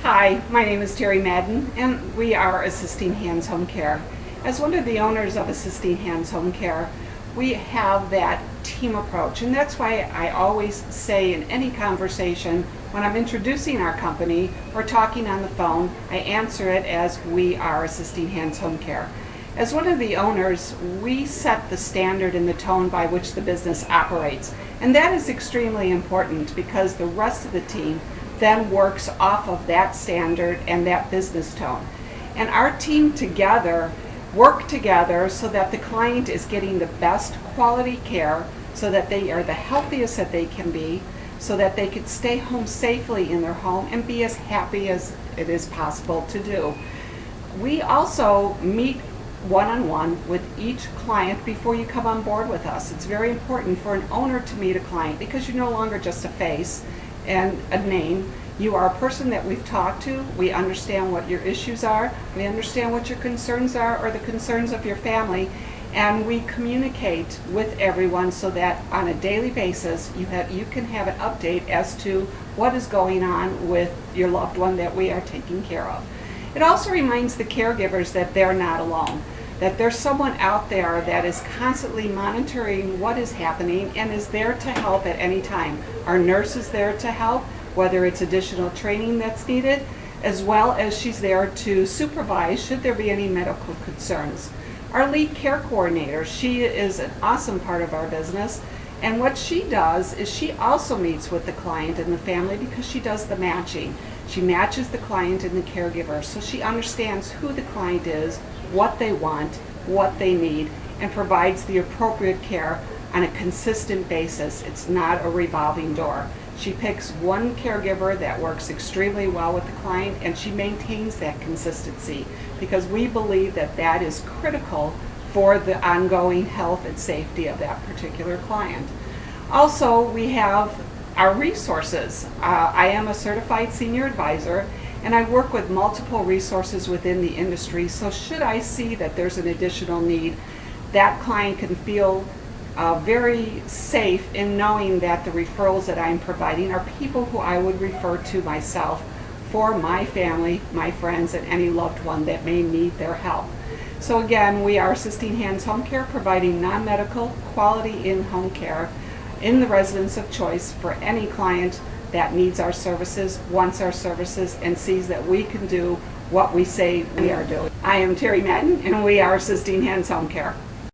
Hi, my name is Terry Madden, and we are Assisting Hands Home Care. As one of the owners of Assisting Hands Home Care, we have that team approach, and that's why I always say in any conversation when I'm introducing our company or talking on the phone, I answer it as we are Assisting Hands Home Care. As one of the owners, we set the standard and the tone by which the business operates, and that is extremely important because the rest of the team then works off of that standard and that business tone. And our team together work together so that the client is getting the best quality care, so that they are the healthiest that they can be, so that they could stay home safely in their home and be as happy as it is possible to do. We also meet one-on-one with each client before you come on board with us. It's very important for an owner to meet a client because you're no longer just a face and a name. You are a person that we've talked to. We understand what your issues are. We understand what your concerns are or the concerns of your family. And we communicate with everyone so that on a daily basis you can have an update as to what is going on with your loved one that we are taking care of. It also reminds the caregivers that they're not alone, that there's someone out there that is constantly monitoring what is happening and is there to help at any time. Our nurse is there to help, whether it's additional training that's needed, as well as she's there to supervise should there be any medical concerns. Our lead care coordinator, she is an awesome part of our business, and what she does is she also meets with the client and the family because she does the matching. She matches the client and the caregiver, so she understands who the client is, what they want, what they need, and provides the appropriate care on a consistent basis. It's not a revolving door. She picks one caregiver that works extremely well with the client, and she maintains that consistency because we believe that that is critical for the ongoing health and safety of that particular client. Also, we have our resources. I am a certified senior advisor, and I work with multiple resources within the industry, so should I see that there's an additional need, that client can feel very safe in knowing that the referrals that I'm providing are people who I would refer to myself for my family, my friends, and any loved one that may need their help. So again, we are Assisting Hands Home Care, providing non-medical quality in-home care in the residence of choice for any client that needs our services, wants our services, and sees that we can do what we say we are doing. I am Terry Madden, and we are Assisting Hands Home Care.